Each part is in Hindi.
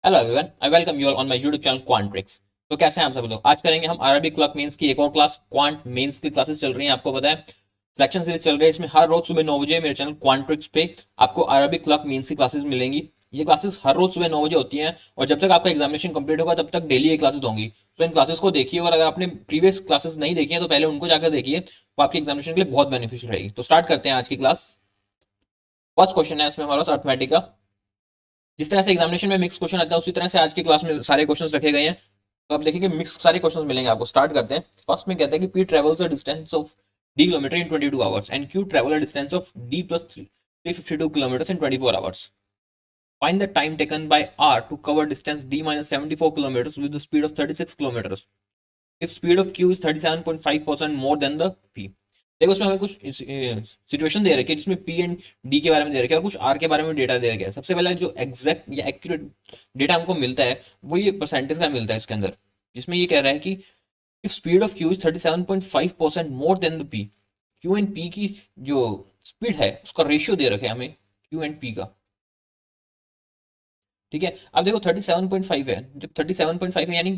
Hello everyone, I welcome you all on my YouTube channel quant tricks. तो कैसे हैं आप सब लोग? आज करेंगे हम अरबिक क्लर्क मेंस की एक और क्लास। क्वांट मेंस की क्लासेस चल रही हैं, आपको पता है सिलेक्शन सीरीज चल रही है। इसमें हर रोज सुबह 9 बजे मेरे चैनल क्वांट ट्रिक्स पे आपको अरबिक क्लर्क मेंस की क्लासेस मिलेंगी। ये क्लासेस हर रोज सुबह 9 बजे होती हैं और जब तक आपका एग्जामिनेशन कंप्लीट होगा तब तक डेली ये क्लासेस होंगी। तो इन क्लासेस को देखिए और अगर आपने प्रीवियस क्लासेस नहीं देखी है तो पहले उनको जाकर देखिए, वो आपके एग्जामिनेशन के लिए बहुत बेनिफिशियल रहेगी। तो स्टार्ट करते हैं आज की क्लास। फर्स्ट क्वेश्चन है इसमें हमारा अर्थमेटिक का। जिस तरह से एग्जामिनेशन में मिक्स क्वेश्चन आता है उसी तरह से आज की क्लास में सारे क्वेश्चन रखे गए हैं। तो आप देखेंगे मिक्स सारे क्वेश्चन मिलेंगे आपको। स्टार्ट करते हैं। फर्स्ट में कहता है कि P travels a distance of D kilometre in 22 hours and Q travel a distance of D plus 352 kilometre in 24 hours. Find the time taken by R to cover distance d minus 74 kilometers with the speed of 36 kilometers. If speed of Q is 37.5% more than the P. देखो उसमें हमें कुछ सिचुएशन दे रखी है जिसमें पी एंड डी के बारे में दे रखा है और कुछ आर के बारे में डेटा दे रखा है। सबसे पहले जो एग्जैक्ट या एक्यूरेट डेटा हमको मिलता है वो ये परसेंटेज का मिलता है इसके अंदर, जिसमें ये कह रहा है कि if speed of Q is 37.5% more than the P, Q and P की जो स्पीड है उसका रेशियो दे रखे है हमें क्यू एंड पी का। ठीक है, अब देखो 37.5 है। जब 37.5 है यानी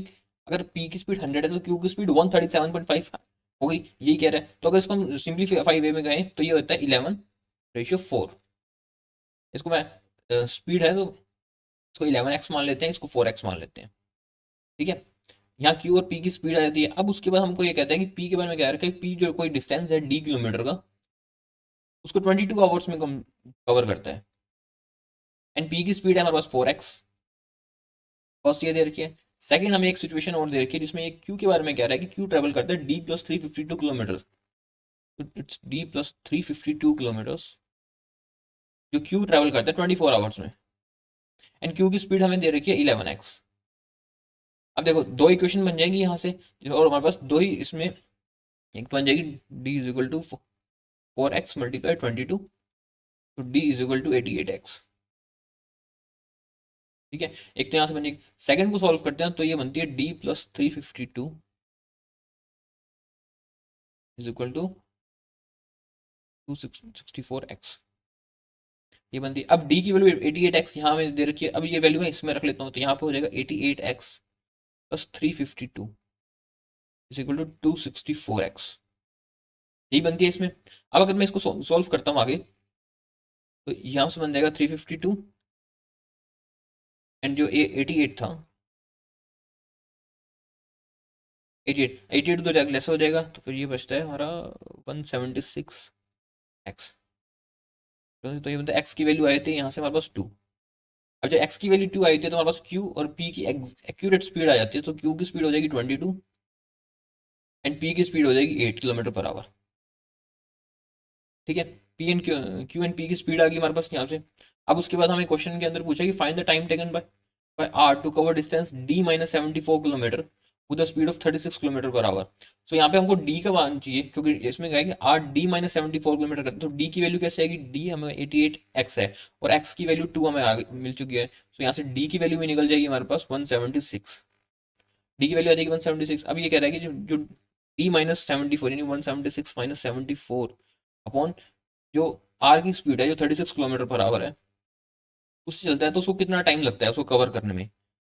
अगर पी की स्पीड 100 है तो क्यू की स्पीड 137.5 हो गई, यही कह रहा है। तो अगर इसको हम सिंपलीफाई वे में गए तो ये होता है 11:4। इसको मैं स्पीड है तो इसको 11x मान लेते हैं, इसको 4x मान लेते हैं। ठीक है, यहाँ क्यू और पी की स्पीड आ जाती है। अब उसके बाद हमको ये कहता है कि पी के बारे में क्या रखा है, पी जो कोई डिस्टेंस है डी किलोमीटर का उसको 22 आवर्स में कवर करता है एंड पी की स्पीड है हमारे पास 4x। फर्स्ट ये दे रखी है। सेकंड हमें एक सिचुएशन और दे रखी है जिसमें ये क्यू के बारे में कह रहा है कि क्यू ट्रेवल करता है D plus 352 kilometre. It's D plus 352 kilometres जो क्यू ट्रेवल करता है 24 आवर्स में एंड क्यू की स्पीड हमें दे रखी है 11x। अब देखो दो इक्वेशन बन जाएगी यहाँ से और हमारे पास दो ही इसमें एक तो बन जाएगी D is equal to 4x multiply 22, तो D is equal to 88x। ठीक है, एक तो यहाँ से बन जाएगी। सेकंड को सॉल्व करते हैं तो ये बनती है D plus 352 is equal to 264x। ये बनती है। अब डी की वैल्यू 88x यहाँ में दे रखी है। अब ये वैल्यू मैं इसमें रख लेता हूँ तो यहाँ पे हो जाएगा 88x plus 352 is equal to 264x। यही बनती है इसमें। अब अगर मैं इसको सॉल्व करता हूँ आगे तो यहाँ से बन जाएगा 352 एंड जो 88 था 88 तो लेस हो जाएगा तो फिर ये बचता है हमारा 176x। तो ये बनता है एक्स की वैल्यू आई थी यहाँ से हमारे पास 2। अब जब एक्स की वैल्यू 2 आई थी तो हमारे पास क्यू और पी की एक्यूरेट स्पीड आ जाती है। तो क्यू की स्पीड हो जाएगी 22 एंड पी की स्पीड हो जाएगी 8 किलोमीटर पर आवर। ठीक है, P and Q and P की स्पीड आ गई हमारे पास यहाँ से। अब उसके बाद हमें क्वेश्चन के अंदर पूछा कि find the time taken by R to cover distance D minus 74 kilometre with the speed of 36 kilometre per hour. So यहाँ पे हमको डी का मान चाहिए क्योंकि इसमें कहा है कि आर डी माइनस 74 किलोमीटर करते, तो डी की वैल्यू कैसे आएगी? डी हमें 88x है और एक्स की वैल्यू 2 हमें मिल चुकी है। सो यहाँ से डी की वैल्यू भी निकल जाएगी हमारे पास 176। डी की वैल्यू आ जाएगी 176। अब ये कह रहा है कि जो डी माइनस 74 यानी 176 माइनस 74 अपॉन जो आर की स्पीड है जो 36 किलोमीटर पर आवर है उससे चलता है तो उसको कितना टाइम लगता है उसको कवर करने में।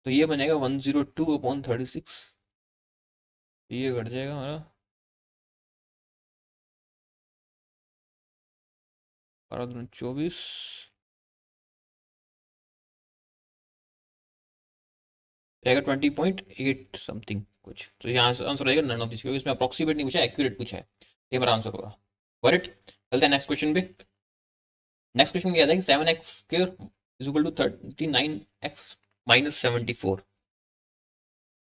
तो ये बनेगा 102/36। ये घट जाएगा हमारा 12×24 जाएगा 20.8 समथिंग कुछ। तो यहाँ से आंसर रहेगा नन ऑफ दिस, क्योंकि इसमें अप्रोक्सीमेट नहीं पूछा, एक्यूरेट पूछा है। ये हमारा आंसर होगा। करेक्ट। चलते हैं नेक्स्ट क्वेश्चन पे। नेक्स्ट क्वेश्चन क्या था कि 7x² is equal to 39x minus 74।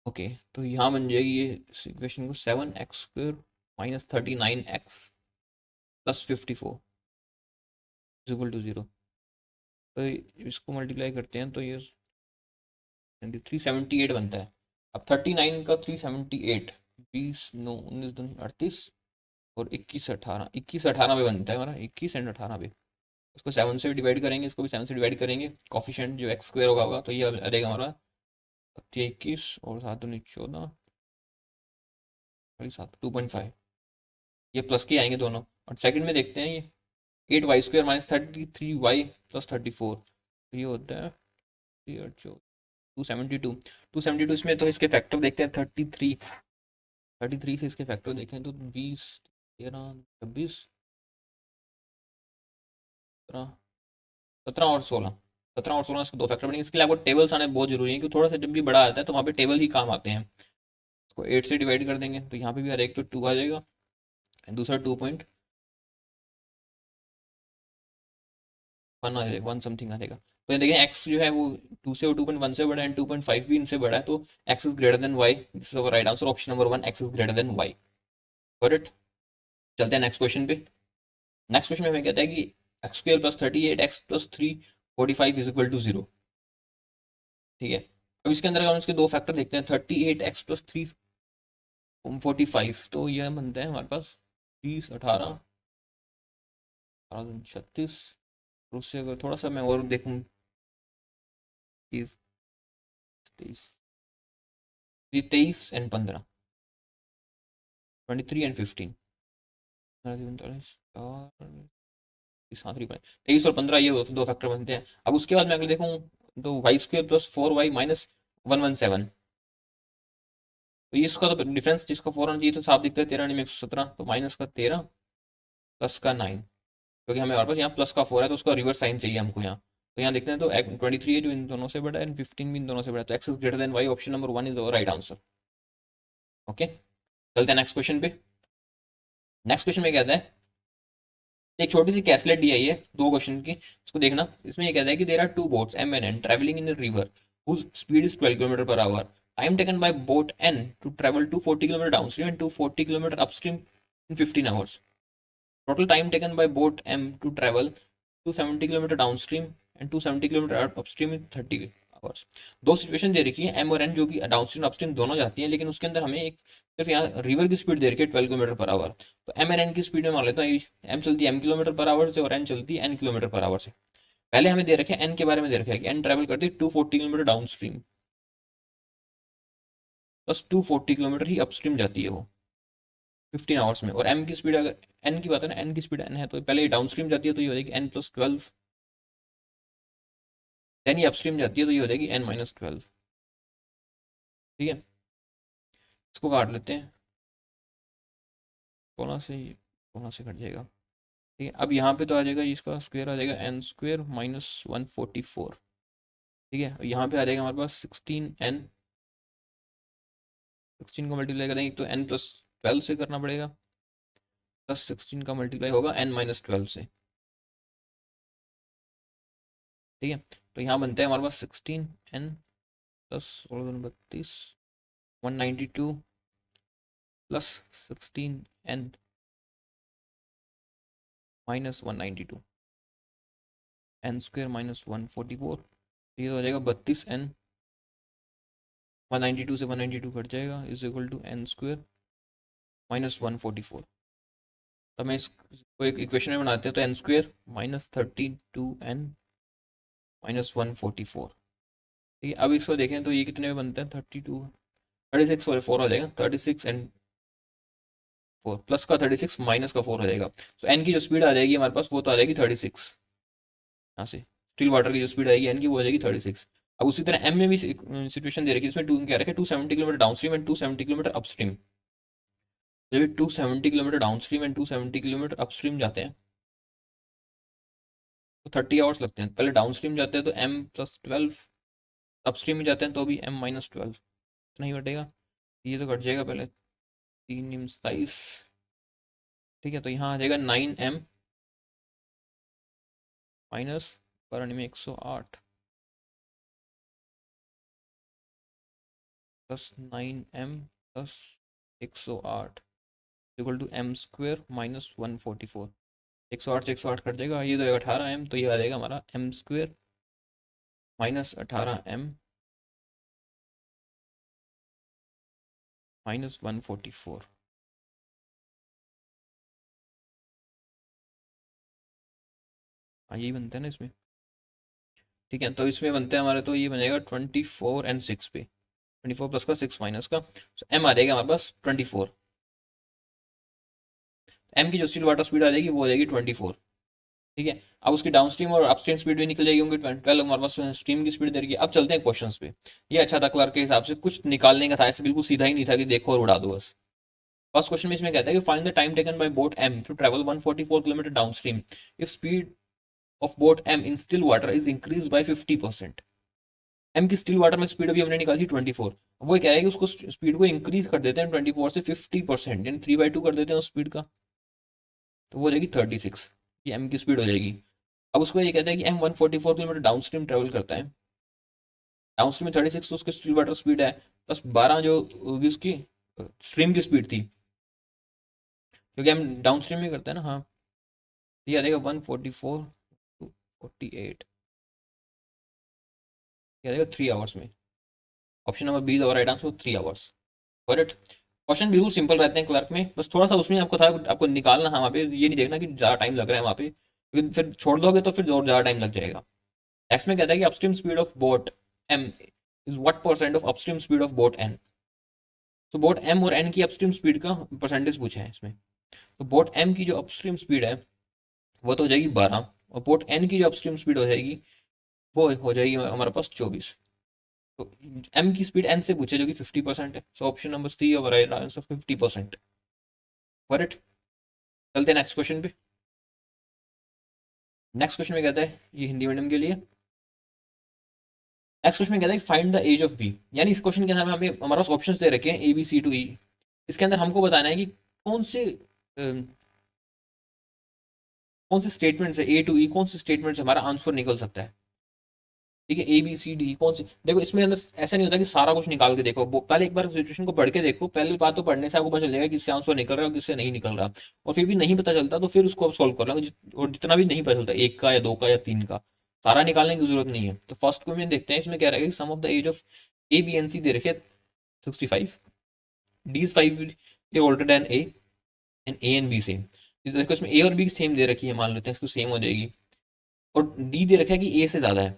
Okay, तो यहाँ बन जाएगी ये इक्वेशन को 7x² minus 39x plus 54 is equal to 0। तो इसको मल्टीप्लाई करते हैं तो ये 378 बनता है। अब 39 का 378 20 9 19 38 और 21 18 पे बनता है हमारा 21 एंड 18 पे। इसको 7 से डिवाइड करेंगे, इसको भी 7 से डिवाइड करेंगे। कॉफिशिएंट जो x² होगा तो ये आ जाएगा हमारा 21 और 7 14 7 2.5। ये प्लस के आएंगे दोनों। और सेकंड में देखते हैं ये 8y² माइनस 33y प्लस 34। तो ये होता है 3 8 14 272 इसमें तो इसके फैक्टर देखते हैं 33 से इसके फैक्टर देखें तो 20 13 26 17 और 16 इसके दो फैक्टर बनेंगे। इसके लिए आपको टेबल्स आने बहुत जरूरी है क्योंकि थोड़ा सा जब भी बड़ा आता है तो वहाँ पे टेबल ही काम आते हैं। इसको 8 से डिवाइड कर देंगे तो यहाँ पे भी आ जाएगा, तो 2 आ जाएगा, दूसरा 2.1 आ जाएगा, 1 समथिंग आ जाएगा। तो ये देखें एक्स जो है वो 2 से और 2.1 से बड़ा है एंड 2.5 भी इनसे बड़ा है, तो X is greater than Y. This is our right answer, option number 1, X is greater than Y. Correct. चलते हैं नेक्स्ट क्वेश्चन पे। नेक्स्ट क्वेश्चन में हमें कहता है कि X square plus 38 X plus 345 is equal to 0। ठीक है, अब इसके अंदर हम इसके दो फैक्टर देखते हैं, 38 एक्स प्लस 345, तो यह बनता है हमारे पास 30 18 36। उससे अगर थोड़ा सा मैं और देखूँ, 30 23 23 एंड 15 23 एंड 15 23 और 15 ये दो फैक्टर बनते हैं। अब उसके बाद मैं अगर देखूँ तो Y square plus 4y minus 117, तो ये इसका तो डिफरेंस जिसका 4 आना चाहिए तो साफ दिखता है, 13 में 117, तो माइनस का 13 प्लस का 9, क्योंकि हमें हमारे पास यहाँ प्लस का 4 है तो उसका रिवर्स साइन चाहिए हमको यहाँ। तो यहाँ देखते हैं तो 23 है जो इन दोनों से बड़ा है, 15 भी इन दोनों से बड़ा है, तो X is greater than Y, option number 1 is our right answer. Okay, चलते हैं नेक्स्ट क्वेश्चन पे। नेक्स्ट क्वेश्चन में कहता है एक छोटी सी कैसलेट दी आई है, दो क्वेश्चन की, इसको देखना। इसमें ये कहता है कि there are two boats M and N travelling in the river whose speed is 12 km per hour. Time taken by boat N to travel 240 km downstream and 240 km upstream in 15 hours. Total time taken by boat M to travel 270 km downstream and 270 km upstream in 30 hours. दो सिचुएशन दे रखी है एम और एन जो कि डाउनस्ट्रीम अपस्ट्रीम दोनों जाती हैं, लेकिन उसके अंदर हमें एक सिर्फ यहाँ रिवर की स्पीड दे रखी है 12 किलोमीटर पर आवर। तो एम एंड एन की स्पीड में मान लेता हूँ, एम चलती है एम किलोमीटर पर आवर से और एन चलती है एन किलोमीटर पर आवर से। पहले हमें दे रखे एन के बारे में दे रखा है कि एन ट्रेवल करती है 240 किलोमीटर डाउन स्ट्रीम, बस 240 किलोमीटर ही अपस्ट्रीम जाती है वो 15 आवर्स में। और एम की स्पीड, अगर एन की बात है ना, एन की स्पीड एन है तो पहले डाउन स्ट्रीम जाती है तो ये हो जाएगी एन प्लस 12, देन ये अपस्ट्रीम जाती है तो ये हो जाएगी एन माइनस 12। ठीक है, इसको काट लेते हैं, 16 से कट जाएगा। ठीक है, अब यहाँ पे तो आ जाएगा इसका स्क्वायर आ जाएगा एन स्क्वायर माइनस 144। ठीक है, यहाँ पे आ जाएगा हमारे पास 16 को मल्टीप्लाई करेंगे तो एन प्लस 12 से करना पड़ेगा, प्लस 16 का मल्टीप्लाई होगा एन माइनस 12 से। ठीक है, तो यहाँ बनता है हमारे पास 16 N plus 16 192 plus 16 N minus 192 N square minus 144, ये तो हो जाएगा 32 एन, 192 से 192 कट जाएगा, is equal to N square minus 144। तो मैं इसको एक इक्वेशन में बनाते हैं, तो N square minus 32 N minus 144। ठीक है, अब इसको देखें तो ये कितने में बनता है, 36 सॉरी 4 हो जाएगा, 36 एंड 4 प्लस का 36 माइनस का 4 हो जाएगा। तो एन की जो स्पीड आ जाएगी हमारे पास वो तो आ जाएगी 36, यहाँ से स्टिल वाटर की जो स्पीड आएगी एन की वो आ जाएगी 36। अब उसी तरह एम में भी सिचुएशन दे रखी है, इसमें टू क्या रखे 270 kilometre downstream and 270 kilometre upstream. जब 270 kilometre downstream and 270 kilometre upstream जाते हैं तो 30 आवर्स लगते हैं। पहले डाउनस्ट्रीम जाते हैं तो एम प्लस 12, अपस्ट्रीम में जाते हैं तो भी एम माइनस 12, नहीं घटेगा, ये तो घट जाएगा पहले 3 27। ठीक है, तो यहाँ आ जाएगा 9m minus 108 plus 9m plus 108 equal to M square minus 144। 108 से 108 कट जाएगा, ये तो 18m, तो ये आ जाएगा हमारा M square minus 18m minus 144। हाँ यही बनता है ना इसमें। ठीक है, तो इसमें बनते हैं हमारे, तो ये बनेगा 24 एंड 6 पे, 24 प्लस का 6 माइनस का, तो एम आ जाएगा हमारे पास 24। एम की जो स्टिल वाटर स्पीड आ जाएगी वो आ जाएगी 24। ठीक है। अब उसकी डाउनस्ट्रीम और अपस्ट्रीम स्पीड भी निकल जाएगी, होंगे 12 हमारे पास स्ट्रीम की स्पीड दे रही है। अब चलते हैं क्वेश्चंस पे। ये अच्छा था, क्लर्क के हिसाब से कुछ निकालने का था, ऐसे बिल्कुल सीधा ही नहीं था कि देखो और उड़ा दो बस। फर्स्ट क्वेश्चन में इसमें कहता है कि find the time taken by boat M to travel 144 kilometre downstream if speed of boat M in still water is increase by 50%। M की स्टिल वाटर में स्पीड अभी हमने निकाली थी 24, वो कह रहा है कि उसको स्पीड को इंक्रीज कर देते हैं 24 से 50%, यानी 3/2 कर देते हैं उस स्पीड का, तो वो हो जाएगी 36, ये एम की स्पीड हो जाएगी। अब उसको ये कहता है कि M 144 kilometre downstream travel करता है, डाउन स्ट्रीम में 36 तो उसकी स्टिल वाटर स्पीड है, प्लस 12 जो होगी उसकी स्ट्रीम की स्पीड थी, क्योंकि हम डाउन स्ट्रीम में करते हैं ना। हाँ, ये आ जाएगा 144 टू 48, ये आ जाएगा 3 आवर्स में। Option number B is right answer, 3 hours. Correct. Question बिल्कुल सिंपल रहते हैं क्लर्क में, बस थोड़ा सा उसमें आपको था, आपको निकालना है वहाँ पे, ये नहीं देखना कि ज़्यादा टाइम लग रहा है वहाँ पे, क्योंकि फिर छोड़ दोगे तो फिर और ज़्यादा टाइम लग जाएगा। नेक्स्ट में कहता है कि upstream speed of boat M is what percent of upstream speed of boat N. तो बोट एम और एन की अपस्ट्रीम स्पीड का परसेंटेज पूछा है इसमें। तो बोट एम की जो अपस्ट्रीम स्पीड है वो तो हो जाएगी 12, और बोट एन की जो अपस्ट्रीम स्पीड हो जाएगी वो हो जाएगी हमारे पास 24। तो एम की स्पीड एन से पूछे जो कि 50% है, सो ऑप्शन नंबर सी और राइट आंसर 50%। करेक्ट। चलते हैं नेक्स्ट क्वेश्चन पे। नेक्स्ट क्वेश्चन में कहता है, ये हिंदी मीडियम के लिए, नेक्स्ट क्वेश्चन में कहता है find the age of B, यानी इस क्वेश्चन के अंदर हमें हमारे पास ऑप्शंस दे रखे हैं ए बी सी टू ई। इसके अंदर हमको बताना है कि कौन से कौन से स्टेटमेंट से ए टू ई, कौन से स्टेटमेंट से हमारा आंसर निकल सकता है। ठीक है, ए बी सी डी कौन सी, देखो इसमें अंदर ऐसा नहीं होता कि सारा कुछ निकाल के देखो, पहले एक बार सिचुएशन को पढ़ के देखो, पहली बात तो पढ़ने से आपको पता चल जाएगा किससे आंसर निकल रहा है और किससे नहीं निकल रहा, और फिर भी नहीं पता चलता तो फिर उसको आप सॉल्व कर लो, और जितना भी नहीं पता चलता, एक का या दो का या तीन का, सारा निकालने की जरूरत नहीं है। तो फर्स्ट क्वेश्चन देखते हैं, इसमें कह रहा है कि sum of the age of A B and C दे रखे 65, D is 5 year older than A and A and B same. देखो इसमें ए और बी सेम दे रखी है, मान लेते हैं इसको सेम हो जाएगी, और डी दे रखा है कि ए से ज्यादा है,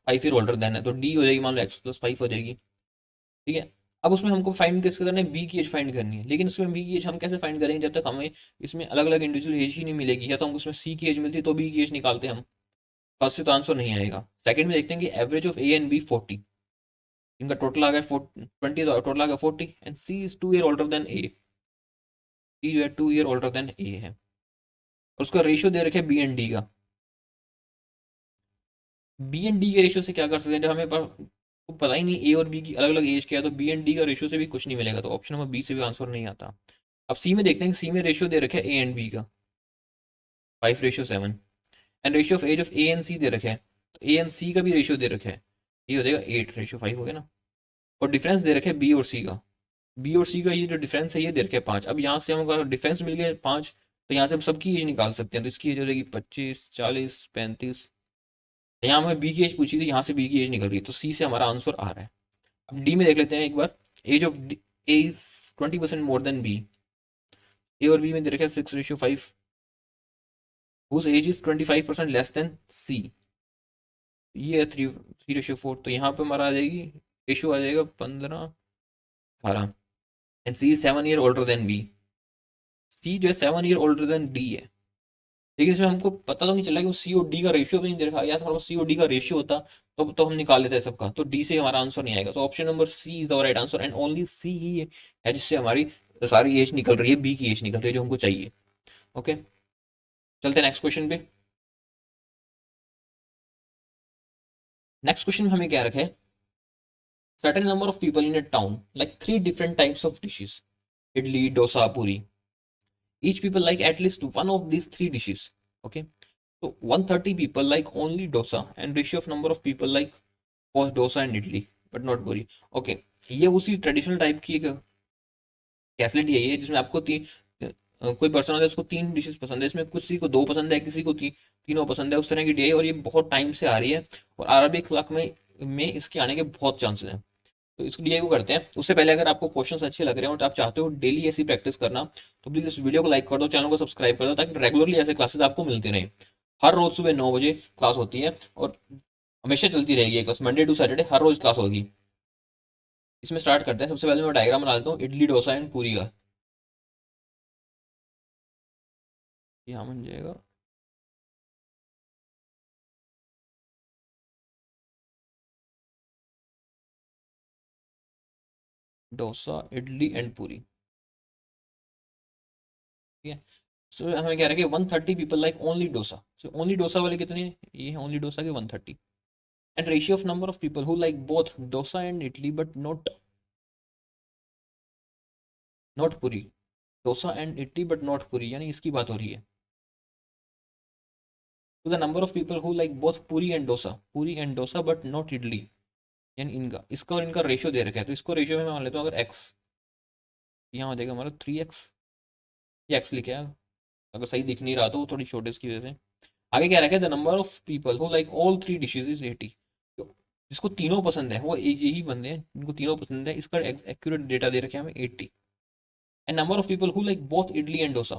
5 ईयर ओल्डर देन है, तो डी हो जाएगी मान लो x+5 हो जाएगी। ठीक है। अब उसमें हमको फाइंड किसका करना है, बी की एज फाइंड करनी है, लेकिन उसमें बी की एज हम कैसे फाइंड करेंगे जब तक हमें इसमें अलग अलग इंडिविजुअल एज ही नहीं मिलेगी, या तो हमको उसमें सी की एज मिलती तो बी की एज निकालते हम, फर्स्ट से तो आंसर नहीं आएगा। सेकंड में देखते हैं कि average of A and B 40, इनका टोटल आ गया 20, टोटल आ गया 40, and C is 2 year older than A, C जो है 2 ईयर ओल्डर देन ए है, और उसका रेशियो दे रखे बी एंड डी का। बी एंड डी के रेशियो से क्या कर सकते हैं, जब हमें को पता ही नहीं ए और बी की अलग अलग एज क्या है, तो बी एंड डी का रेशियो से भी कुछ नहीं मिलेगा, तो ऑप्शन नंबर बी से भी आंसर नहीं आता। अब सी में देखते हैं, सी में रेशियो दे रखे है ए एंड बी का 5:7, and ratio of age of A and C दे रखे हैं, तो ए एंड सी का भी रेशियो दे रखे है, ये हो जाएगा 8:5 हो गया ना, और डिफरेंस दे रखे बी और सी का, बी और सी का ये जो डिफरेंस है ये दे रखे है 5। अब यहाँ से हम अगर डिफरेंस मिल गया 5, तो यहाँ से हम सबकी एज निकाल सकते हैं, तो इसकी एज हो जाएगी 25, 40, 35, यहाँ हमें बी की एज पूछी थी, यहाँ से बी की एज निकल रही है, तो सी से हमारा आंसर आ रहा है। अब डी में देख लेते हैं एक बार, age of A is 20% more than B, A और बी में दे रखा है 6:5, whose age is 25% less than C, ये है 3:4, तो यहाँ पे हमारा आ जाएगी रेशियो आ जाएगा 15:18, and C is 7 year older than B, C जो है 7 ईयर ओल्डर देन डी है, लेकिन इसमें हमको पता तो नहीं चला कि सी और डी का रेशियो भी नहीं दे रखा, यार हमारे पास सी और डी का रेशियो होता तो हम निकाल लेते हैं सबका, तो डी से हमारा आंसर नहीं आएगा, तो option number C is the right answer, and only C ही है जिससे हमारी सारी एज निकल रही है, बी की एज निकल रही है जो हमको चाहिए। ओके, चलते हैं नेक्स्ट क्वेश्चन पे। नेक्स्ट क्वेश्चन में हमें क्या रखा है, certain number of people in a town like 3 different types of dishes, idli, dosa, puri, each people like at least one of these 3 dishes. Okay, so 130 people like only dosa, and ratio of number of people like both dosa and idli but not puri. Okay, ये उसी ट्रेडिशनल टाइप की एक फैसिलिटी है ये, जिसमें आपको कोई पर्सन होता है उसको 3 डिशेस पसंद है, इसमें किसी को 2 पसंद है, किसी को तीनों पसंद है, उस तरह की डी है, और ये बहुत टाइम से आ रही है, और अरबिक क्लाक में इसके आने के बहुत चांसेस हैं। तो इसको डीआई को करते हैं, उससे पहले अगर आपको क्वेश्चंस अच्छे लग रहे हैं और आप चाहते हो डेली ऐसी प्रैक्टिस करना, तो प्लीज इस वीडियो को लाइक कर दो, चैनल को सब्सक्राइब कर दो, ताकि रेगुलरली ऐसे क्लासेस आपको मिलती रहे। हर रोज सुबह 9 बजे क्लास होती है, और हमेशा चलती रहेगी ये क्लास, मंडे टू सैटरडे हर रोज क्लास होगी। इसमें स्टार्ट करते हैं, सबसे पहले मैं डायग्राम बना लेता हूँ इडली डोसा एंड पूरी का, यहाँ बन जाएगा डोसा, इडली एंड पूरी। ठीक है, सो हमें कह रहा है कि 130 people like only dosa. So only dosa वाले कितने हैं, ये है ओनली डोसा के 130। And ratio of number of people who like both dosa and idli but not puri. Dosa and idli but not puri, यानी इसकी बात हो रही है। To the number of people who like both puri and dosa but not idli, यानी इनका, इसका और इनका रेशियो दे रखा है। तो इसको रेशियो में मान लेता हूँ, अगर एक्स यहाँ हो जाएगा हमारा 3x, ये एक्स लिखे है, अगर सही दिख नहीं रहा तो थोड़ी शॉर्टेज की वजह से। आगे क्या रखा है, the number of people who like all three dishes is 80। तो जिसको तीनों पसंद है वो एक यही बंदे हैं जिनको तीनों पसंद है, इसका एक्यूरेट डेटा दे रखे हैं हमें 80। And number of people who like both idli and dosa,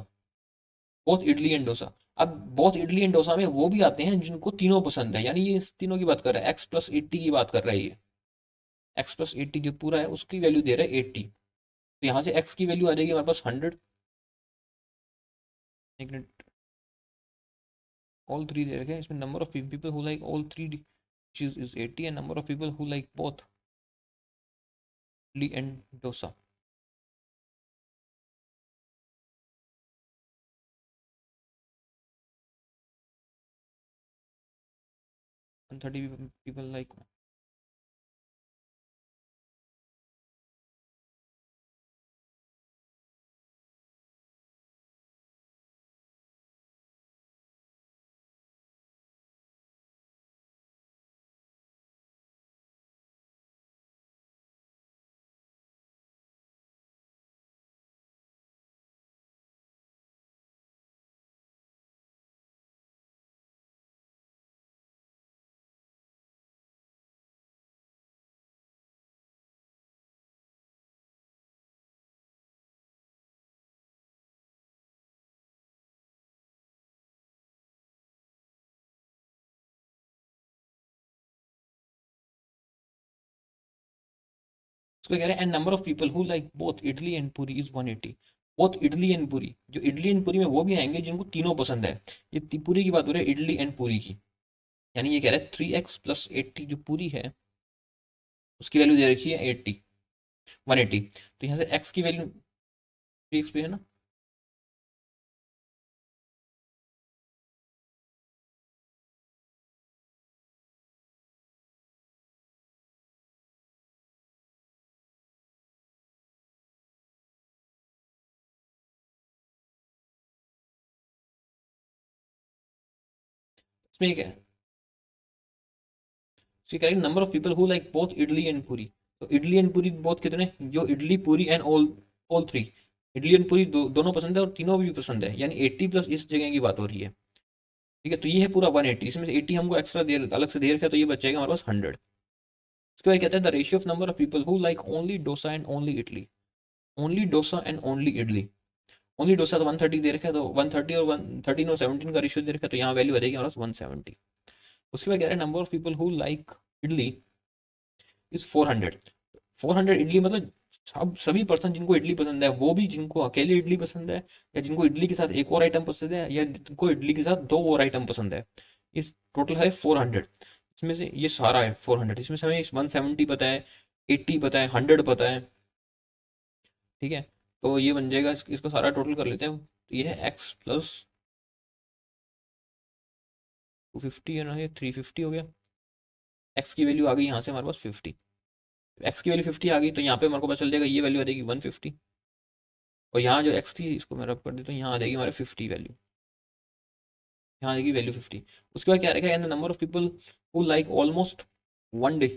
both idli and dosa. अब बोथ इडली एंड डोसा में वो भी आते हैं जिनको तीनों पसंद है, यानी ये इस तीनों की बात कर रहा है, एक्स प्लस 80 की बात कर रहा है ये। एक्स प्लस 80 जो पूरा है उसकी वैल्यू दे रहा है 80। तो यहाँ से एक्स की वैल्यू आ जाएगी हमारे पास 100। एक मिनट, ऑल थ्री दे रखे हैं इसमें, number of people who like all three dishes is 80 and number of people who like both idli and dosa. 130 people like। उसको कह रहे हैं and number of people who like both idli and पूरी इज 180। बोथ इडली एंड पूरी, जो इडली एंड पूरी में वो भी आएंगे जिनको तीनों पसंद है। ये पूरी की बात हो रही है, इडली एंड पूरी की। यानी ये कह रहा है 3x प्लस 80 जो पूरी है उसकी वैल्यू दे रखी है 80, 180। तो यहाँ से x की वैल्यू 3x पे है ना, इसमें क्या है, इसमें कह रहे हैं number of people who like both idli and पूरी। तो इडली एंड पूरी बोथ कितने, जो इडली पूरी and all, all three, idli and पूरी दोनों पसंद है और तीनों भी पसंद है, यानी 80 प्लस इस जगह की बात हो रही है। ठीक है, तो ये है पूरा 180, इसमें से 80 हमको एक्स्ट्रा दे अलग से दे रखा है, तो ये बचेगा हमारे पास 100। उसके बाद कहते हैं the ratio of number of people who like only dosa and only idli. Only dosa and only idli, only dosa तो 130 दे रखा है, तो 130 और 113 और 17 का रेशियो दे रखा है, तो यहाँ वैल्यू आ जाएगी हमारे पास 170। उसके बाद कह रहे हैं number of people who like idli is 400। 400 idli मतलब सब सभी पर्सन जिनको इडली पसंद है, वो भी जिनको अकेले इडली पसंद है, या जिनको इडली के साथ एक और आइटम पसंद है, या जिनको इडली के साथ दो और आइटम पसंद है। इस टोटल है 400। इसमें से ये सारा है 400, इसमें से हमें 170 पता है, 80 पता है, 100 पता है। ठीक है, तो ये बन जाएगा, इसको सारा टोटल कर लेते हैं। तो ये है एक्स प्लस 250 है ना, ये 350 हो गया। एक्स की वैल्यू आ गई यहाँ से हमारे पास 50। एक्स की वैल्यू 50 आ गई, तो यहाँ पे हमारे को पता चल जाएगा ये वैल्यू आ जाएगी 150। और यहाँ जो एक्स थी इसको मैं रब कर देता हूँ, यहाँ आ जाएगी हमारे 50 वैल्यू, यहाँ आ जाएगी वैल्यू 50। उसके बाद क्या रहेगा, and the number of people who like almost one day,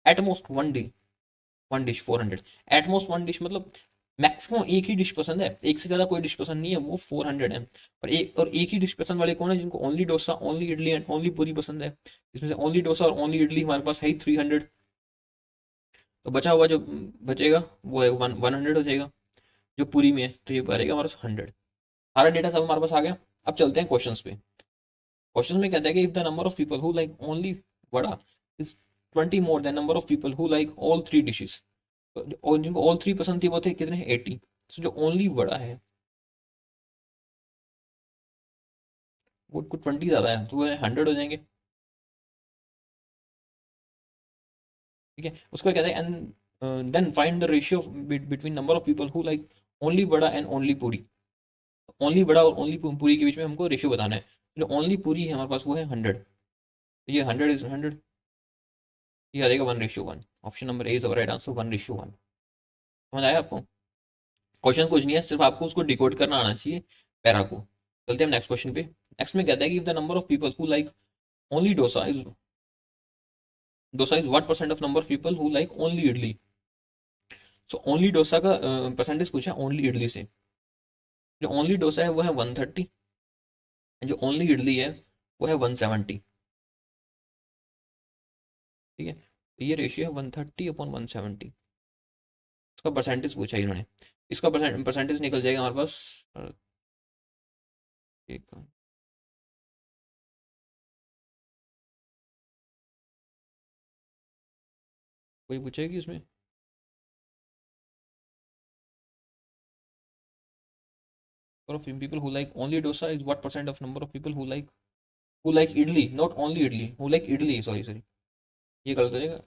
at most one day one dish 400। At most one dish मतलब मैक्सिमम एक ही डिश पसंद है, एक से ज्यादा कोई डिश पसंद नहीं है, वो 400 है। और एक ही डिश पसंद वाले कौन है, जिनको only dosa, only idli and only पूरी पसंद है। इसमें से ओनली डोसा और ओनली इडली हमारे पास है ही 300। तो बचा हुआ जो बचेगा वो है 100 हो जाएगा जो पूरी में है, तो ये बनेगा हमारे पास 100। सारा डेटा सब हमारे पास आ गया। अब चलते हैं क्वेश्चंस पे। क्वेश्चन में कहता है कि if the number of people who like only vada is 20 more then number of people who like all three dishes. और जिनको ऑल थ्री पसंद थी वो थे कितने, 80। तो जो ओनली वड़ा है वो को 20 ज्यादा है, तो वो 100 हो जाएंगे। ठीक है, उसको कहते हैं and then find the ratio between number of people who like only vada and only puri. Only vada और ओनली पूरी के बीच में हमको रेशियो बताना है। जो ओनली पूरी है हमारे पास वो है 100, ये 100 इज 100, ये आ जाएगा 1:1। Option number A is right answer, 1:1। समझ आया आपको? क्वेश्चन कुछ नहीं है, सिर्फ आपको उसको डिकोड करना आना चाहिए पैरा को। चलते हैं नेक्स्ट क्वेश्चन पे। नेक्स्ट में कहता है कि if the number of people who like only dosa is what percent of number of people who like only idli. So only dosa का परसेंटेज पूछा ओनली इडली से। जो ओनली डोसा है वो है 130, जो ओनली इडली है वो है 170। ठीक है, तो ये रेशियो है 130/170। इसका परसेंटेज पूछा है इन्होंने, इसका परसेंटेज निकल जाएगा हमारे पास एक, कोई पूछेगी इसमें? Of people who like only dosa is what percent of number of people who like idli, not only idli, who like idli, sorry ये गलत हो जाएगा।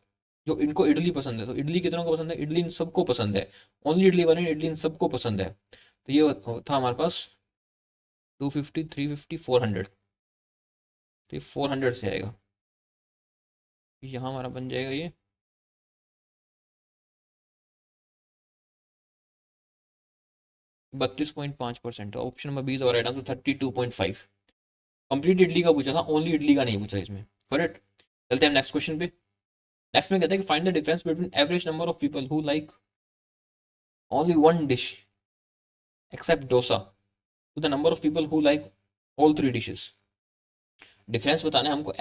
जो इनको इडली पसंद है, तो इडली कितनों को पसंद है? इडली इन सबको पसंद है। ओनली इडली बने, इडली इन सबको पसंद है। तो ये था हमारे पास 250, 350, 400। तो ये 400 से आएगा, यहाँ हमारा बन जाएगा ये 32.5%। Option number B is right answer, 32.5। Complete idli का पूछा था, ओनली इडली का नहीं पूछा इसमें। करेक्ट। चलते हैं नेक्स्ट क्वेश्चन पे। नेक्स्ट में कहता है कि find the difference between average number of people who like only one dish except dosa to the number of people who like all three dishes. Difference बताना है हमको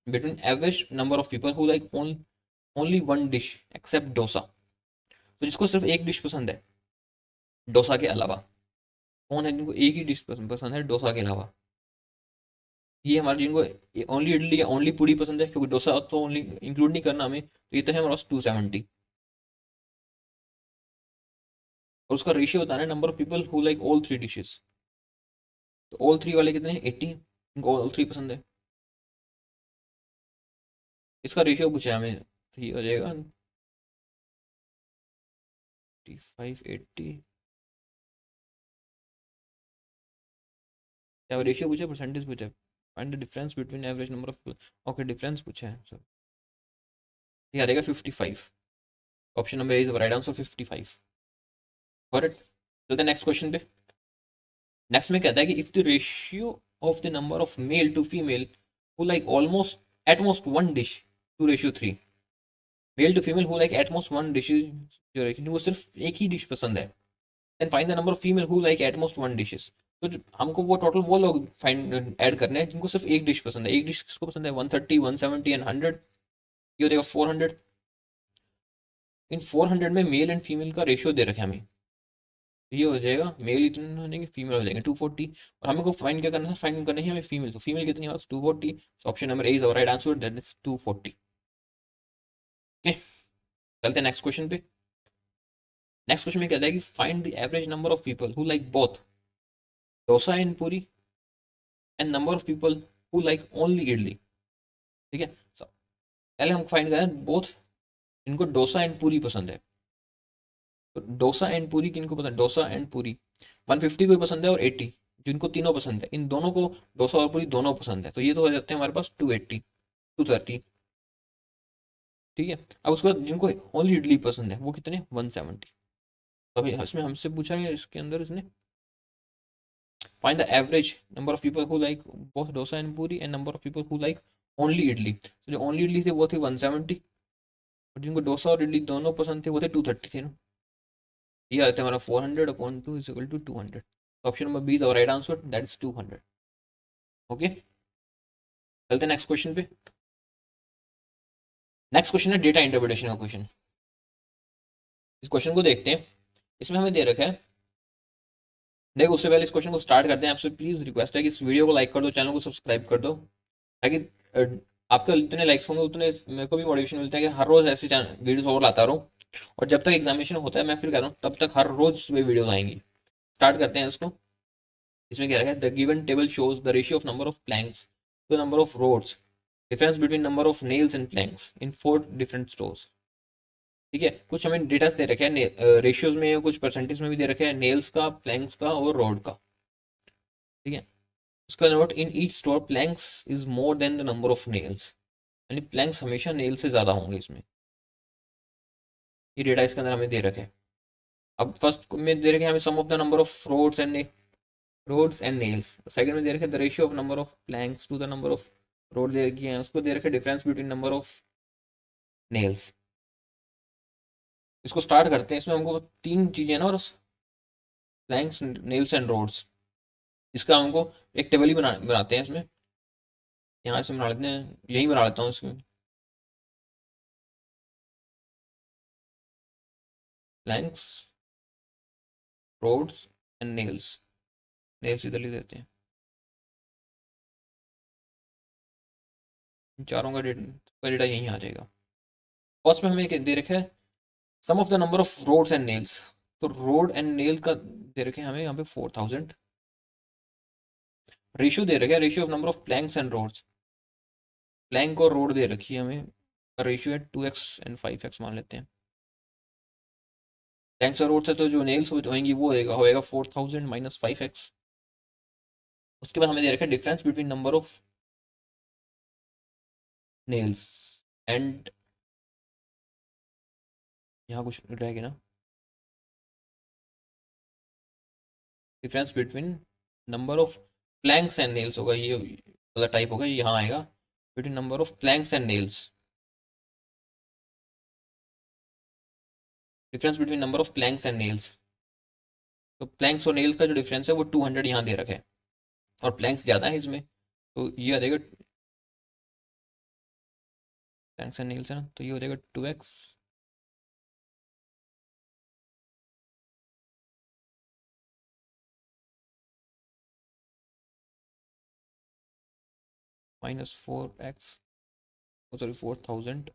between average number of people who like only one dish except dosa. तो जिसको सिर्फ एक डिश पसंद है डोसा के अलावा, कौन है जिनको एक ही डिश पसंद है डोसा के अलावा? ये हमारे जिनको ओनली इडली या ओनली पूरी पसंद है, क्योंकि डोसा तो ओनली इंक्लूड नहीं करना हमें, तो ये तो है हमारे पास 270। और उसका रेशियो बताना है number of people who like all three dishes. तो ऑल थ्री वाले कितने हैं? 80, इनको ऑल थ्री पसंद है। इसका रेशियो पूछा है हमें, तो ये हो जाएगा 580। क्या रेशियो पूछा, परसेंटेज पूछा? Find the difference between average number of people. Okay, difference पूछा है सर, ये आ जाएगा 55। Option number is right answer, 55। Correct. चलते नेक्स्ट क्वेश्चन पे। नेक्स्ट में कहता है कि if the ratio of the number of male to female who like almost at most one dish to ratio 3। Male to female who like at most one dish, जो है वो सिर्फ एक ही डिश पसंद है। Then find the number of female who like at most one dishes. तो हमको वो टोटल वो लोग फाइंड ऐड करने हैं जिनको सिर्फ एक डिश पसंद है। एक डिश किसको पसंद है? 130, 170 एंड 100। ये हो जाएगा 400। इन 400 में मेल एंड फीमेल का रेशियो दे रखे हमें, ये हो जाएगा मेल इतने होने के, फीमेल हो जाएंगे 240। और हमें को फाइंड क्या करना है? फाइंड करना है हमें फीमेल। तो फीमेल कितनी है? 240। Option number A is right answer, that is 240। Okay, चलते हैं नेक्स्ट क्वेश्चन पे। नेक्स्ट क्वेश्चन में कहता है कि find the average number of people who like both dosa and puri and number of people who like only idli. ठीक है, so, पहले हम फाइंड करें बोथ, इनको डोसा एंड पूरी पसंद है। तो डोसा एंड पूरी किनको पसंद है? डोसा एंड पूरी 150 को पसंद है और 80, जिनको तीनों पसंद है, इन दोनों को डोसा और पूरी दोनों पसंद है। तो ये तो हो जाते हैं हमारे पास 280, 230। ठीक है, अब उसके बाद जिनको ओनली इडली पसंद है वो कितने? 170। तो अभी इसमें हमसे पूछा है इसके अंदर इसने find the average number of people who like both dosa and puri and number of people who like only idli. तो जो ओनली इडली थे वो थे 170, और जिनको डोसा और इडली दोनों पसंद थे वो थे 230 थे ना। ये आता है हमारा 400/2 is equal to 200। Option number B is our right answer, that is 200। Okay, चलते हैं नेक्स्ट क्वेश्चन पे। नेक्स्ट क्वेश्चन है डेटा इंटरप्रिटेशन का क्वेश्चन। इस क्वेश्चन को देखते हैं। इसमें हमें दे रखा है, देखो उससे पहले इस क्वेश्चन को स्टार्ट करते हैं, आपसे प्लीज रिक्वेस्ट है कि इस वीडियो को लाइक कर दो, चैनल को सब्सक्राइब कर दो, ताकि आपके जितने लाइक्स होंगे उतने मेरे को भी मोटिवेशन मिलता है कि हर रोज ऐसे वीडियोस और लाता रहूं। और जब तक एग्जामिनेशन होता है मैं फिर कह रहा हूँ तब तक हर रोज सुबह वीडियोस आएंगी। स्टार्ट करते हैं इसको। इसमें क्या रखा है? The given table shows the ratio of number of planks to number of rods, difference between number of nails and planks in 4 different stores. ठीक है, कुछ हमें डेटास दे रखे हैं रेशियोज में, कुछ परसेंटेज में भी दे रखे हैं, नेल्स का, प्लैंक्स का और रोड का। ठीक है, उसका note, in each store planks is more than the number of nails, यानी प्लैंक्स हमेशा नेल से ज्यादा होंगे इसमें। ये डेटा इसके अंदर हमें दे रखे हैं। अब फर्स्ट में दे रखे हैं हमें sum of the number of rods and nails. Second में दे रखे the ratio of number of planks to the number of rod दे रखी है, उसको दे रखे difference between number of nails. इसको स्टार्ट करते हैं। इसमें हमको तीन चीजें ना, और प्लैंक्स, नेल्स एंड रोड्स, इसका हमको एक टेबल ही बनाते हैं इसमें। यहाँ से बना लेते हैं, यही बना लेता हूँ इसमें, planks, rods and nails. Nails इधर लिख देते हैं, चारों का डेटा यहीं आ जाएगा। फर्स्ट में हमें दे रखे है sum of the number of rods and nails. तो रोड एंड नेल का दे रखे हैं हमें यहाँ पे 4000। रेशियो दे रखे हैं ratio of number of planks and rods. Plank और रोड दे रखी है हमें, रेशियो है 2x एंड 5x मान लेते हैं। प्लैंक्स और रोड से तो जो नेल्स होंगी वो होएगा 4000 माइनस 5x। उसके बाद हमें दे रखा है difference between number of nails and, यहाँ कुछ रहेगा ना, difference between number of planks and nails होगा, ये वाला टाइप होगा, ये यहाँ आएगा between number of planks and nails, difference between number of planks and nails. तो प्लैंक्स और नेल्स का जो डिफरेंस है वो 200 यहाँ दे रखा है, और प्लैंक्स ज़्यादा है इसमें, तो ये आ जाएगा, प्लैंक्स एंड नेल्स है ना, तो ये हो जाएगा 2x minus 4x, sorry 4000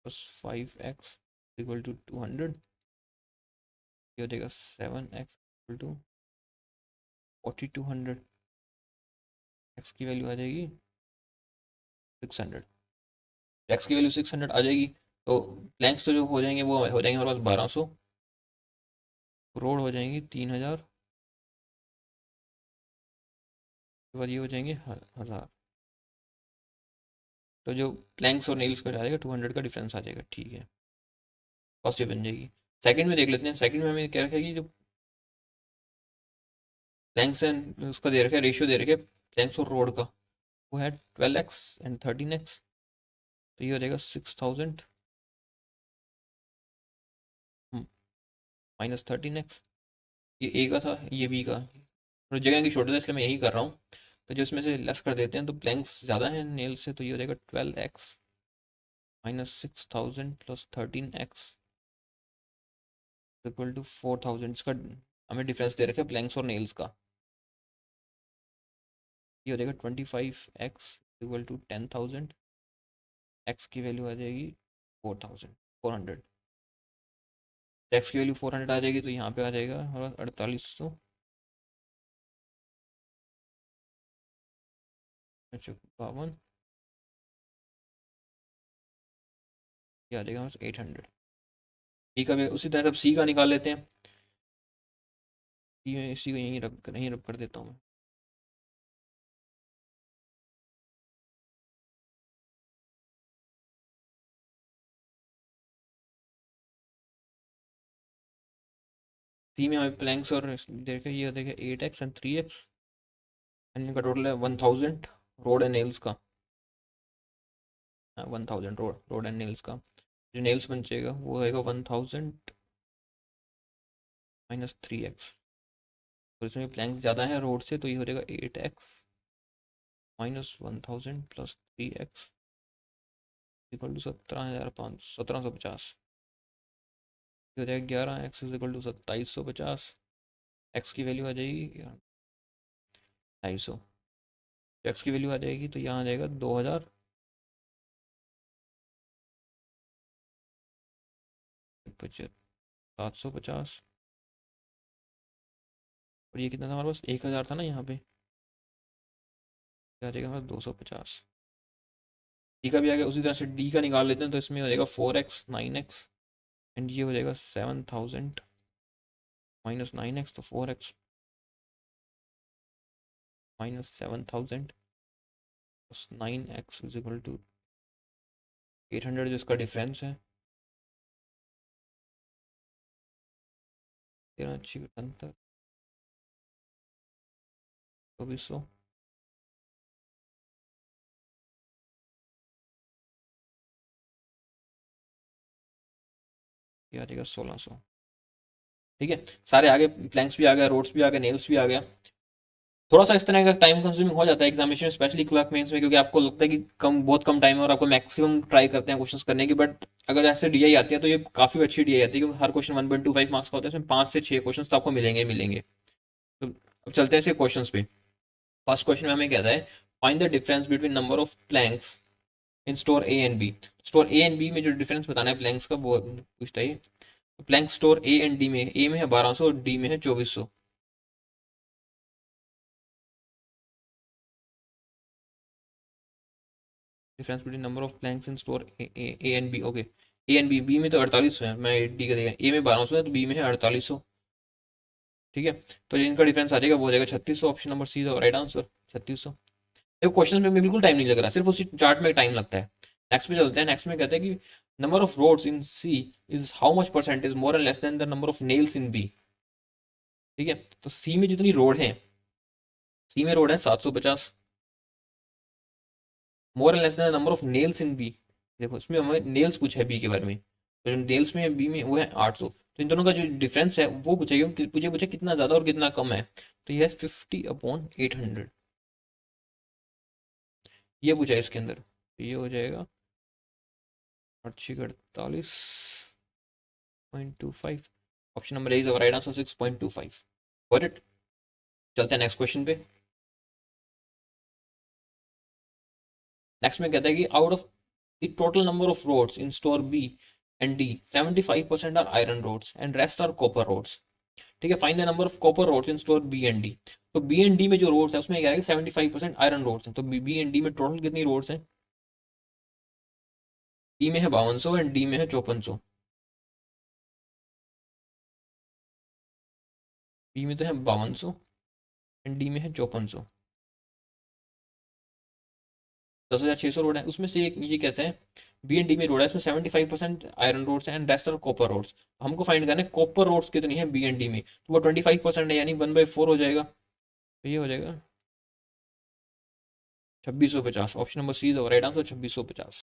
plus 5x equal to 200। ये हो जाएगा 7x इक्वल टू 4200। x की वैल्यू आ जाएगी 600। x की वैल्यू 600 आ जाएगी, तो प्लैंक्स तो जो हो जाएंगे वो हो जाएंगे हमारे पास 1200, रोड हो जाएंगी 3000, उसके बाद ये हो जाएंगे 1000। तो जो प्लैंक्स और नेल्स का आ जाएगा 200 का डिफरेंस आ जाएगा। ठीक है, फर्स्ट ये बन जाएगी। सेकंड में देख लेते हैं। सेकंड में हमें क्या रखा है कि जो प्लैंक्स एंड उसका दे रखा है, रेशियो दे रखा है प्लैंक्स और रोड का, वो है 12x एंड 13x। तो ये हो जाएगा 6000 माइनस 13x। ये ए का था, ये बी का, और जगह की शॉर्टेज है इसलिए मैं यही कर रहा हूँ। तो जो इसमें से लेस कर देते हैं, तो प्लैंक्स ज़्यादा है नेल से, तो ये हो जाएगा 12x minus 6000 plus 13x equal to 4000। इसका हमें डिफरेंस दे रखा है प्लैंक्स और नेल्स का, ये हो जाएगा 25x इक्वल टू 10,000। एक्स की वैल्यू आ जाएगी 4,400। एक्स की वैल्यू 400 आ जाएगी, तो यहाँ पे आ जाएगा हमारा 4800, अच्छा 52, ये आ जाएगा 800। बी का भी उसी तरह से अब सी का निकाल लेते हैं। इसी को यहीं रब कर देता हूँ मैं। सी में हमें प्लैंक्स और देखा, ये देखा 8x एंड 3x, एंड इनका टोटल है 1000 रोड एंड नेल्स का। 1000 रोड एंड नेल्स का, जो नेल्स बन जाएगा वो आएगा 1000 माइनस 3x। और इसमें प्लैंक्स ज़्यादा है रोड से, तो ये हो जाएगा 8x minus 1000 plus 3x equal to 17,500, 1750। ये हो जाएगा 11x इक्वल टू 2750। एक्स की वैल्यू आ जाएगी 250। एक्स की वैल्यू आ जाएगी तो यहाँ आ जाएगा 2000, 750। और ये कितना था हमारे पास, 1000 था ना यहाँ पे, आ जाएगा हमारा 250। डी का भी आ गया, उसी तरह से डी का निकाल लेते हैं, तो इसमें हो जाएगा 4x 9x एंड ये हो जाएगा 7000 माइनस 9x, तो 4x minus 7000 plus 9x is equal to 800, जो इसका डिफरेंस है 13 2400, ये आ जाएगा 1600। ठीक है, सारे आगे प्लैंक्स भी आ गया, रोड्स भी आ गए, नेल्स भी आ गया। थोड़ा सा इस तरह का टाइम कंज्यूमिंग हो जाता है एग्जामिनेशन, स्पेशली क्लर्क मेंस में, क्योंकि आपको लगता है कि बहुत कम टाइम है और आपको मैक्सिमम ट्राई करते हैं क्वेश्चंस करने की। बट अगर ऐसे डीआई आती है तो ये काफी अच्छी डीआई आती है, क्योंकि हर क्वेश्चन 1.25 मार्क्स का होता है, इसमें 5 से 6 क्वेश्चन तो आपको मिलेंगे मिलेंगे। तो अब चलते हैं इसे क्वेश्चन पे। फर्स्ट क्वेश्चन में हमें कहता है find the difference between number of planks in store A and B. Store A and B में जो डिफरेंस बताना है प्लैंक्स का, वो पूछता है। Plank store A and D में, ए में है 1200 और डी में है 2400। Difference between number of planks in store A and B, okay. A and B, B में तो 4800 है, मैं डी का दिया, ए में 1200 है तो बी में है 4800। ठीक है, तो इनका डिफरेंस आ जाएगा, वो हो जाएगा 3600। Option number see the right answer, 3600। देखो क्वेश्चन में बिल्कुल टाइम नहीं लग रहा, सिर्फ उसी चार्ट में टाइम लगता है। नेक्स्ट पे चलते हैं। नेक्स्ट में कहते हैं कि number of rods in C is how much percentage more and less than the number of nails in B. ठीक है, तो सी में जितनी रोड है, सी में रोड है 750, more and less than the number of nails in B. देखो इसमें हमें नेल्स पूछा है बी के बारे में, तो जो नेल्स में बी में वो है 800। तो इन दोनों का जो डिफरेंस है वो पूछेगा, पूछे पूछे कितना ज्यादा और कितना कम है। तो ये है 50/800, ये पूछा है इसके अंदर। तो ये हो जाएगा 848.25। Option number A is right answer, 6.25। Got it. चलते हैं नेक्स्ट क्वेश्चन पे। नेक्स्ट में कहता है कि out of the total number of rods in store B and D 75% are iron rods and rest are copper rods. ठीक है, find the number of copper rods in store B and D. तो बी एंड डी में जो रोड्स है उसमें क्या है, 75% आयरन रोड्स हैं। तो बी एंड डी में टोटल कितनी रोड्स हैं? बी में है 5200 एंड डी में है 5400। बी में तो है 5200 एंड डी में है 5400। 10,600 रोड है, उसमें से एक ये कहते हैं बी एंड डी में रोड है, इसमें 75% आयरन रोड्स हैं and rest are copper rods. हमको फाइंड करना है कॉपर रोड्स कितनी है बी एंड डी में, तो वो 25% है, यानी 1/4 हो जाएगा। तो ये हो जाएगा 2650। Option number see the right answer, 2650।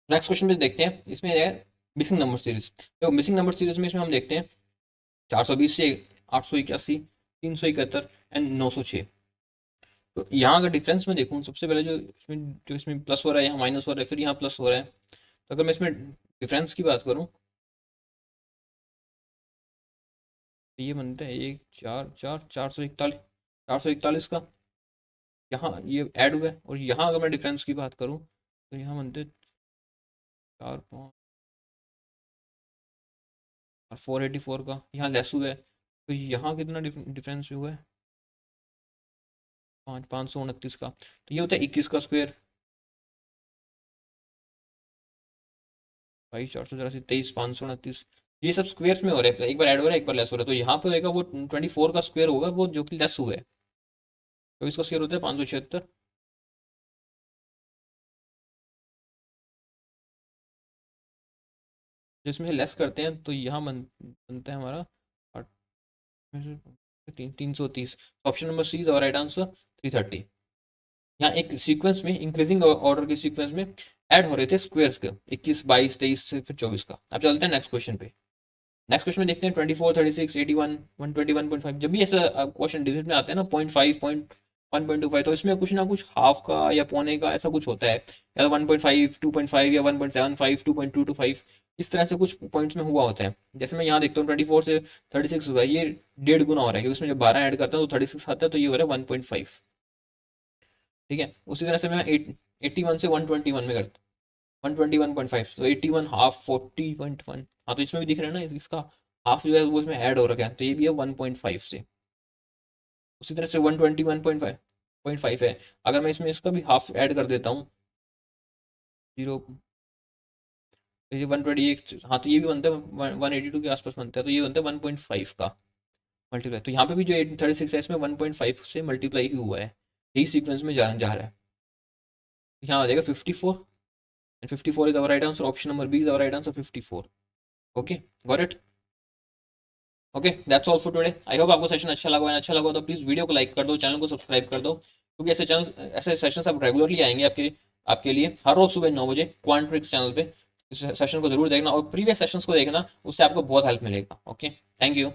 Next question में देखते हैं, इसमें है मिसिंग नंबर सीरीज। तो मिसिंग नंबर सीरीज में इसमें हम देखते हैं 420 से 881, 371 एंड 906। तो यहाँ अगर डिफरेंस में देखूँ, सबसे पहले जो इसमें प्लस हो रहा है, यहाँ माइनस हो रहा है, फिर यहाँ प्लस हो रहा है। तो अगर मैं इसमें डिफरेंस की बात करूँ तो ये बनता है 441, 441 का यहाँ ये ऐड हुआ है। और यहाँ अगर मैं डिफरेंस की बात करूँ तो यहाँ बनते 4 5 और 484 का यहाँ लेस हुआ है। तो यहाँ कितना डिफरेंस हुआ है? 529 का। तो ये होता है 21 का स्क्वायर, 22 484 23 529। ये सब स्क्वायर्स में हो रहा है, एक बार ऐड हो रहा है एक बार लेस हो रहा है। तो यहाँ पे होगा वो 24 का स्क्वायर होगा, वो जो कि लेस हुआ है। तो इसका स्क्वायर होता है 576। जिसमें से लेस करते हैं तो यहाँ बनता है हमारा 330। Option number see the right answer, 330। यहाँ एक सीक्वेंस में, इंक्रीजिंग ऑर्डर के सीक्वेंस में ऐड हो रहे थे स्क्वायर्स के, 21 22 23 से फिर 24 का। अब चलते हैं नेक्स्ट क्वेश्चन पे। नेक्स्ट क्वेश्चन में देखते हैं 24 36 81 121.5। जब भी ऐसा क्वेश्चन डिजिट में आते हैं ना, 0.5 1.25, तो इसमें कुछ ना कुछ हाफ का या पौने का ऐसा कुछ होता है, या तो 1.5 2.5 या 1.75 2.225, इस तरह से कुछ पॉइंट्स में हुआ होता है। जैसे मैं यहाँ देखता हूँ 24 से 36 हुआ है, ये 1.5 गुना हो रहा है, क्योंकि इसमें जब 12 ऐड करता हूँ तो 36 आता है, तो ये हो रहा है 1.5। ठीक है, उसी तरह से मैं 81 से 121 में करता हूँ 121.5, तो 81 हाफ 40.1। हाँ, तो इसमें भी दिख रहा है ना, इसका हाफ जो है वो इसमें ऐड हो रखा है, तो ये भी है 1.5 से। उसी तरह से 121.5 है। अगर मैं इसमें इसका भी हाफ ऐड कर देता हूँ, 0, ये 128, हाँ तो ये भी बनता है 182 के आसपास बनता है, तो ये बनता है 1.5 का मल्टीप्लाई। तो यहाँ पे भी जो 836 है इसमें 1.5 से मल्टीप्लाई ही हुआ है, यही सीक्वेंस में जा रहा है। यहाँ आ जाएगा 54 and 54 is our right answer. Option number B is our right answer, 54. Okay, got it? Okay, that's all for today. I hope आपको सेशन अच्छा लगा है। अच्छा लगा तो प्लीज वीडियो को लाइक कर दो, चैनल को सब्सक्राइब कर दो, क्योंकि ऐसे सेशन अब रेगुलरली आएंगे आपके लिए हर रोज सुबह 9 बजे क्वांट ट्रिक्स चैनल पे। इस सेशन को जरूर देखना और प्रीवियस सेशंस को देखना, उससे आपको बहुत हेल्प मिलेगा। Okay, thank you.